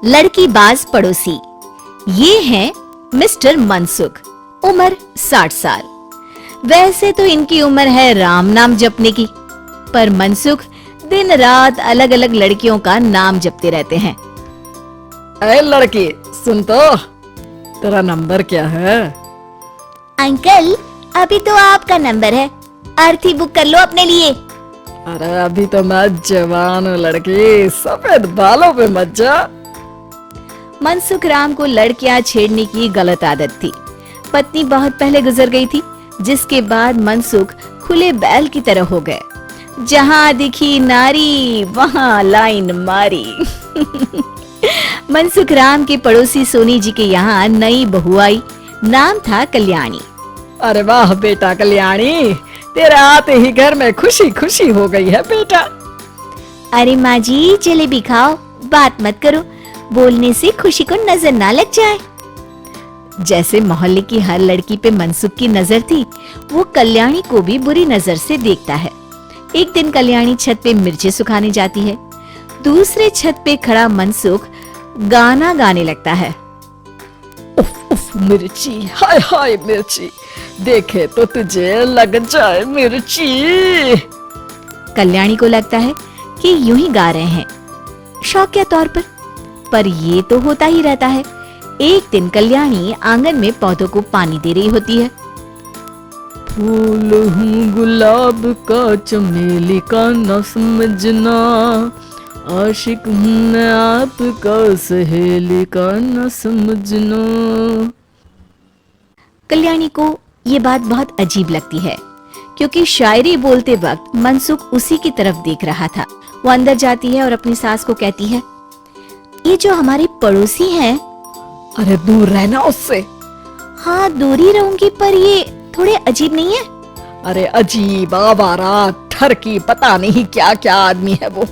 लड़की बाज पड़ोसी। ये हैं मिस्टर मनसुख, उम्र 60 साल। वैसे तो इनकी उम्र है राम नाम जपने की, पर मनसुख दिन रात अलग अलग लड़कियों का नाम जपते रहते हैं। अरे लड़की सुन तो, तेरा नंबर क्या है? अंकल अभी तो आपका नंबर है, अर्थी बुक कर लो अपने लिए। अरे अभी तो मैं जवान हूँ लड़की, सफेद बालों पे मत जा। मनसुख राम को लड़कियां छेड़ने की गलत आदत थी। पत्नी बहुत पहले गुजर गई थी, जिसके बाद मनसुख खुले बैल की तरह हो गए। जहां दिखी नारी वहां लाइन मारी। मनसुख राम के पड़ोसी सोनी जी के यहाँ नई बहू आई, नाम था कल्याणी। अरे वाह बेटा कल्याणी, तेरे आते ही घर में खुशी खुशी हो गई है बेटा। अरे माँ जी जलेबी खाओ, बात मत करो, बोलने से खुशी को नजर ना लग जाए। जैसे मोहल्ले की हर लड़की पे मनसुख की नजर थी, वो कल्याणी को भी बुरी नजर से देखता है। एक दिन कल्याणी छत पे मिर्ची सुखाने जाती है। दूसरे छत पे खड़ा मनसुख गाना गाने लगता है। उफ उफ मिर्ची, हाय हाय मिर्ची, देखे तो तुझे लग जाए मिर्ची। कल्याणी को लगता है कि यूं ही गा रहे हैं, शौकिया तौर पर ये तो होता ही रहता है। एक दिन कल्याणी आंगन में पौधों को पानी दे रही होती है। फूल हूँ गुलाब का, चमेली का न समझना, आशिक हूँ मैं आपका, सहेली का न समझना। कल्याणी को ये बात बहुत अजीब लगती है, क्योंकि शायरी बोलते वक्त मनसुख उसी की तरफ देख रहा था। वो अंदर जाती है और अपनी सास को कहती है, ये जो हमारी पड़ोसी हैं। अरे दूर रहना उससे। हाँ दूरी रहूंगी, पर ये थोड़े अजीब नहीं है? अरे अजीब, आवारा, ठरकी, पता नहीं क्या क्या आदमी है वो।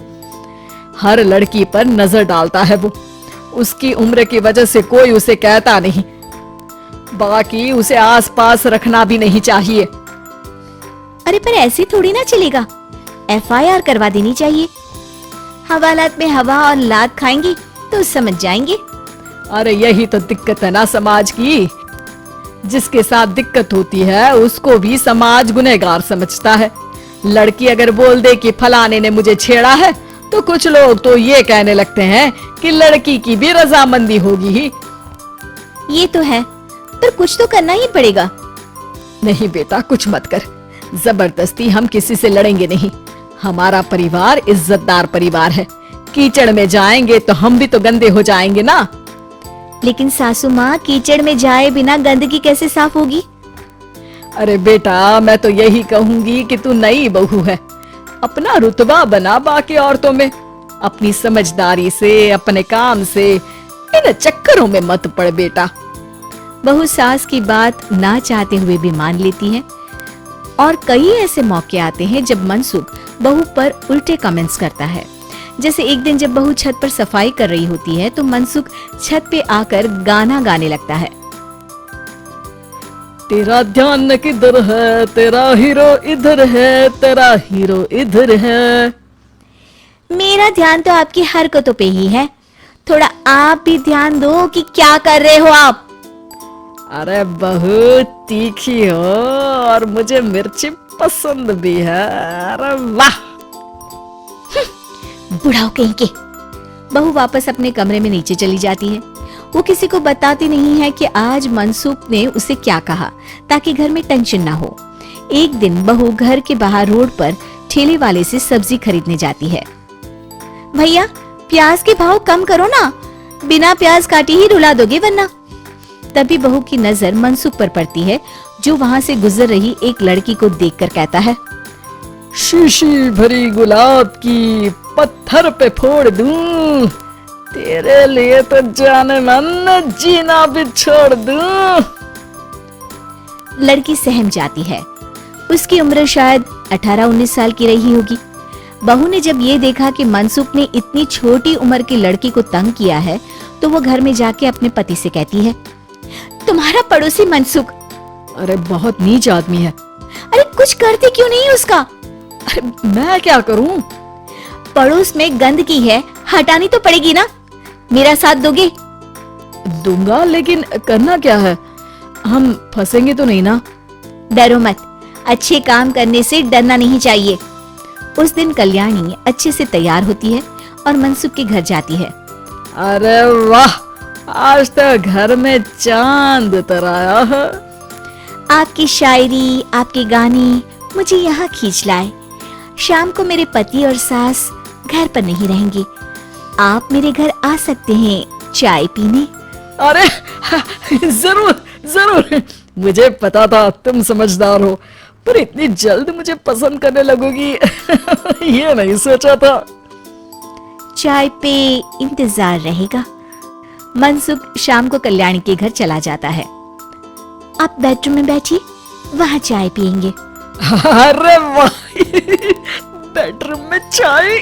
हर लड़की पर नजर डालता है वो। उसकी उम्र की वजह से कोई उसे कहता नहीं, बाकी उसे आसपास रखना भी नहीं चाहिए। अरे पर ऐसे थोड़ी ना चलेगा, FIR करवा देनी चाहिए। हवालात में हवा और लात खाएंगी तो समझ जाएंगे। अरे यही तो दिक्कत है ना समाज की। जिसके साथ दिक्कत होती है उसको भी समाज गुनहगार समझता है। लड़की अगर बोल दे कि फलाने ने मुझे छेड़ा है, तो कुछ लोग तो ये कहने लगते हैं कि लड़की की भी रजामंदी होगी ही। ये तो है, पर कुछ तो करना ही पड़ेगा। नहीं बेटा कुछ मत कर, जबरदस्ती हम किसी से लड़ेंगे नहीं। हमारा परिवार इज्जतदार परिवार है। कीचड़ में जाएंगे तो हम भी तो गंदे हो जाएंगे ना। लेकिन सासू माँ, कीचड़ में जाए बिना गंदगी कैसे साफ होगी? अरे बेटा मैं तो यही कहूंगी कि तू नई बहू है, अपना रुतबा बना बाकी औरतों में। अपनी समझदारी से, अपने काम से इन चक्करों में मत पड़ बेटा। बहू सास की बात ना चाहते हुए भी मान लेती है। और कई ऐसे मौके आते हैं जब मनसुख बहू पर उल्टे कमेंट्स करता है। जैसे एक दिन जब बहू छत पर सफाई कर रही होती है, तो मनसुख छत पे आकर गाना गाने लगता है। तेरा ध्यान किधर है, तेरा हीरो इधर है, तेरा हीरो इधर है। मेरा ध्यान तो आपकी हरकतों पे ही है, थोड़ा आप भी ध्यान दो कि क्या कर रहे हो आप। अरे बहुत तीखी हो और मुझे मिर्ची पसंद भी है। अरे वाह। बुढ़ाओ कहीं के। बहू वापस अपने कमरे में नीचे चली जाती है। वो किसी को बताती नहीं है कि आज मनसुख ने उसे क्या कहा, ताकि घर में टेंशन ना हो। एक दिन बहू घर के बाहर रोड पर ठेले वाले से सब्जी खरीदने जाती है। भैया प्याज के भाव कम करो ना, बिना प्याज काटे ही रुला दोगे वरना। तभी बहू की नजर मनसुख पर पड़ती है, जो वहां से गुजर रही एक लड़की को देखकर कहता है, शीशी भरी गुलाब की पत्थर पे फोड़ दूं, तेरे लिए तो जाने मन जीना भी छोड़ दूं। लड़की सहम जाती है। उसकी उम्र शायद 18-19 साल की रही होगी। बहू ने जब ये देखा कि मनसुख ने इतनी छोटी उम्र की लड़की को तंग किया है, तो वो घर में जाके अपने पति से कहती है, तुम्हारा पड़ोसी मनसुख। अरे बहुत नीच आदमी है। अरे कुछ करते क्यों नहीं उसका? अरे मैं क्या करूं? पड़ोस में गंदगी है, हटानी तो पड़ेगी ना। मेरा साथ दोगे? दूंगा, लेकिन करना क्या है? हम फंसेंगे तो नहीं ना? डरो मत, अच्छे काम करने से डरना नहीं चाहिए। उस दिन कल्याणी अच्छे से तैयार होती है और मनसुख के घर जाती है। अरे वाह, आज तो घर में चांद उतर आया है। आपकी शायरी, आपके गाने मुझे यहाँ खींच लाए। शाम को मेरे पति और सास घर पर नहीं रहेंगे। आप मेरे घर आ सकते हैं चाय पीने। अरे जरूर जरूर, मुझे पता था तुम समझदार हो, पर इतनी जल्द मुझे पसंद करने लगोगी ये नहीं सोचा था। चाय पे इंतजार रहेगा। मनसुख शाम को कल्याणी के घर चला जाता है। आप बेडरूम में बैठिए, वहाँ चाय पियेंगे। अरे वाह, बेडरूम में चाय।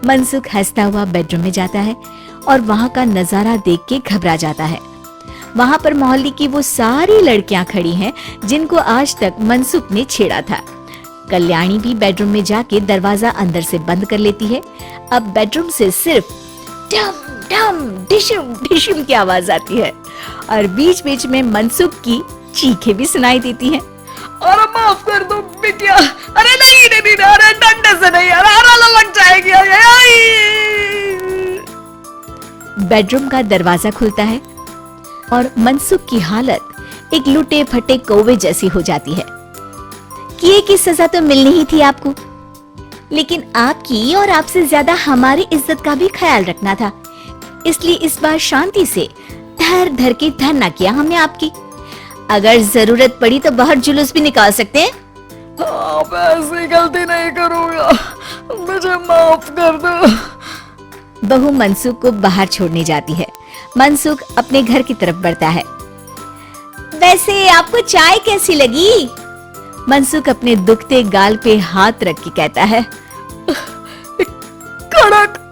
मनसुख हंसता हुआ बेडरूम में जाता है और वहाँ का नजारा देख के घबरा जाता है। वहाँ पर मोहल्ले की वो सारी लड़कियां खड़ी हैं जिनको आज तक मनसुख ने छेड़ा था। कल्याणी भी बेडरूम में जाके दरवाजा अंदर से बंद कर लेती है। अब बेडरूम से सिर्फ डम डम डिशुम डिशुम की आवाज आती है और बीच बीच में मनसुख की चीखें भी सुनाई देती हैं। अरे माफ कर दो बिटिया, अरे नहीं नहीं नहीं, अरे डंडे से नहीं, अरे अरे लग जाएगी। बेडरूम का दरवाजा खुलता है और मनसुख की हालत एक लुटे फटे कौवे जैसी हो जाती है। किए की सजा तो मिलनी ही थी आपको, लेकिन आपकी और आपसे ज्यादा हमारी इज्जत का भी ख्याल रखना था। इसलिए इस बार शांति से धर धर के धरना किया हमने आपकी। अगर जरूरत पड़ी तो बाहर जुलूस भी निकाल सकते हैं। अब ऐसी गलती नहीं करूंगा, मुझे माफ कर दो। बहू मनसुख को बाहर छोड़ने जाती है। मनसुख अपने घर की तरफ बढ़ता है। वैसे आपको चाय कैसी लगी? मनसुख अपने दुखते गाल पे हाथ रख के कहता है। कड़क।